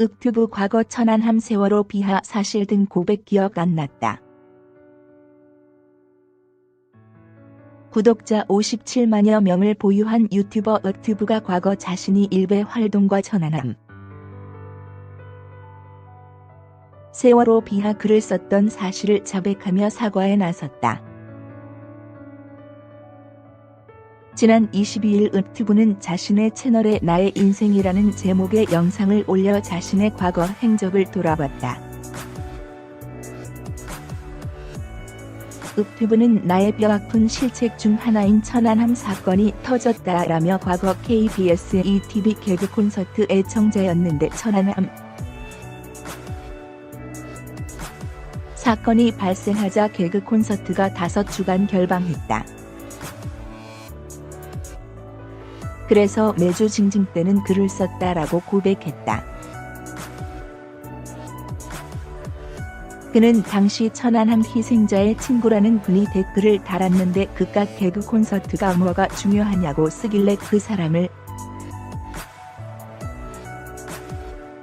읍튜브 과거 천안함 세월호 비하 사실 등 고백 기억 안 났다. 구독자 57만여 명을 보유한 유튜버 읍튜브가 과거 자신이 일베 활동과 천안함 세월호 비하 글을 썼던 사실을 자백하며 사과에 나섰다. 지난 22일 읍튜브는 자신의 채널에 나의 인생이라는 제목의 영상을 올려 자신의 과거 행적을 돌아봤다. 읍튜브는 나의 뼈아픈 실책 중 하나인 천안함 사건이 터졌다라며 과거 KBS ETV 개그 콘서트 애청자였는데 천안함 사건이 발생하자 개그 콘서트가 5주간 결방했다. 그래서 매주 징징대는 글을 썼다라고 고백했다. 그는 당시 천안함 희생자의 친구라는 분이 댓글을 달았는데 그깟 개그 콘서트가 뭐가 중요하냐고 쓰길래 그 사람을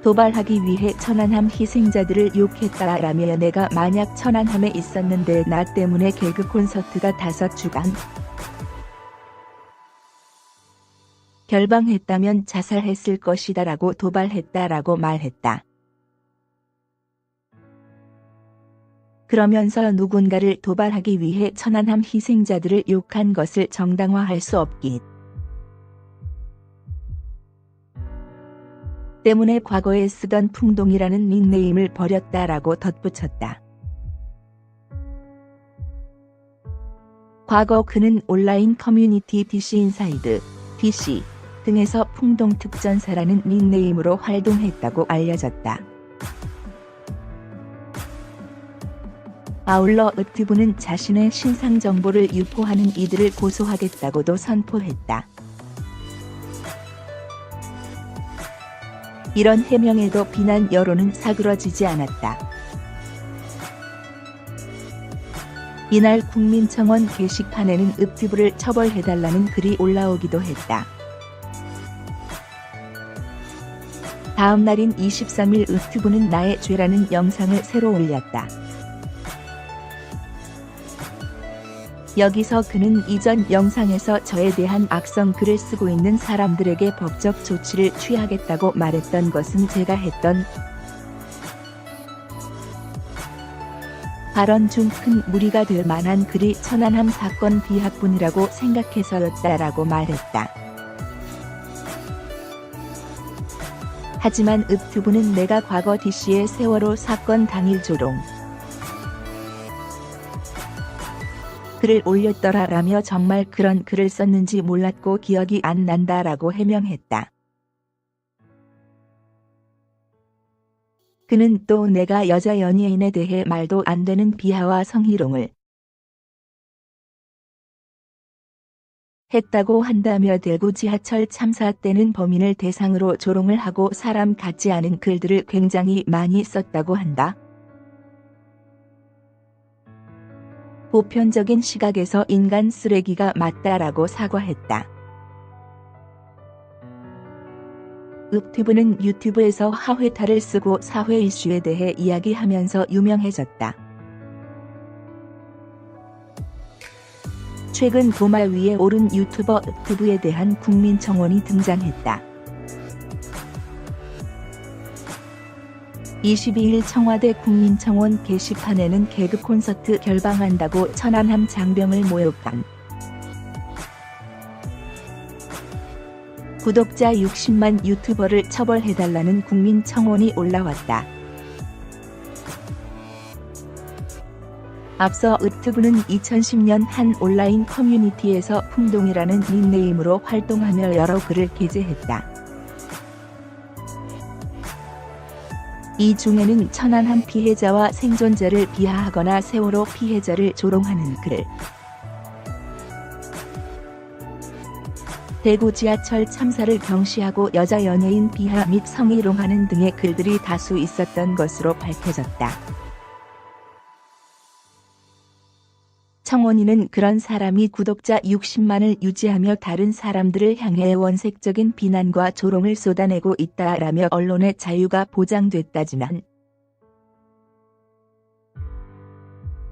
도발하기 위해 천안함 희생자들을 욕했다라며 내가 만약 천안함에 있었는데 나 때문에 개그 콘서트가 5주간 결방했다면 자살했을 것이다라고 도발했다라고 말했다. 그러면서 누군가를 도발하기 위해 천안함 희생자들을 욕한 것을 정당화할 수 없기 때문에 과거에 쓰던 풍동이라는 닉네임을 버렸다라고 덧붙였다. 과거 그는 온라인 커뮤니티 DC인사이드, DC 등에서 풍동특전사라는 닉네임으로 활동했다고 알려졌다. 아울러 읍튜브는 자신의 신상 정보를 유포하는 이들을 고소하겠다고도 선포했다. 이런 해명에도 비난 여론은 사그러지지 않았다. 이날 국민청원 게시판에는 읍튜브를 처벌해달라는 글이 올라오기도 했다. 다음 날인 23일 읍튜브는 나의 죄라는 영상을 새로 올렸다. 여기서 그는 이전 영상에서 저에 대한 악성 글을 쓰고 있는 사람들에게 법적 조치를 취하겠다고 말했던 것은 제가 했던 발언 중 큰 무리가 될 만한 글이 천안함 사건 비하뿐이라고 생각해서였다라고 말했다. 하지만 읍튜브는 내가 과거 DC의 세월호 사건 당일 조롱 글을 올렸더라라며 정말 그런 글을 썼는지 몰랐고 기억이 안 난다라고 해명했다. 그는 또 내가 여자 연예인에 대해 말도 안 되는 비하와 성희롱을 했다고 한다며 대구 지하철 참사 때는 범인을 대상으로 조롱을 하고 사람 같지 않은 글들을 굉장히 많이 썼다고 한다. 보편적인 시각에서 인간 쓰레기가 맞다라고 사과했다. 읍튜브는 유튜브에서 하회탈을 쓰고 사회 이슈에 대해 이야기하면서 유명해졌다. 최근 도마 위에 오른 유튜버 읍튜브에 대한 국민청원이 등장했다. 22일 청와대 국민청원 게시판에는 개그 콘서트 결방한다고 천안함 장병을 모욕한 구독자 60만 유튜버를 처벌해달라는 국민청원이 올라왔다. 앞서 읍튜브는 2010년 한 온라인 커뮤니티에서 풍동이라는 닉네임으로 활동하며 여러 글을 게재했다. 이 중에는 천안함 피해자와 생존자를 비하하거나 세월호 피해자를 조롱하는 글, 대구 지하철 참사를 경시하고 여자 연예인 비하 및 성희롱하는 등의 글들이 다수 있었던 것으로 밝혀졌다. 청원이는 그런 사람이 구독자 60만을 유지하며 다른 사람들을 향해 원색적인 비난과 조롱을 쏟아내고 있다라며 언론의 자유가 보장됐다지만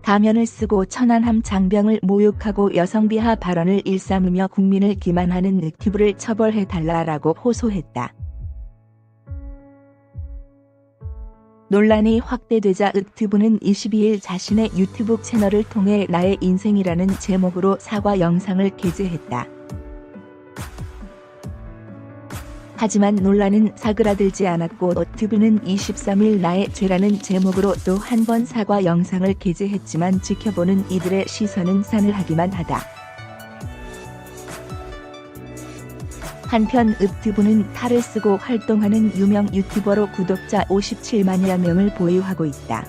가면을 쓰고 천안함 장병을 모욕하고 여성비하 발언을 일삼으며 국민을 기만하는 늑튜브를 처벌해달라라고 호소했다. 논란이 확대되자 늑튜브는 22일 자신의 유튜브 채널을 통해 나의 인생이라는 제목으로 사과 영상을 게재했다. 하지만 논란은 사그라들지 않았고 늑튜브는 23일 나의 죄라는 제목으로 또 한 번 사과 영상을 게재했지만 지켜보는 이들의 시선은 싸늘하기만 하다. 한편 늑튜브는 탈을 쓰고 활동하는 유명 유튜버로 구독자 57만여 명을 보유하고 있다.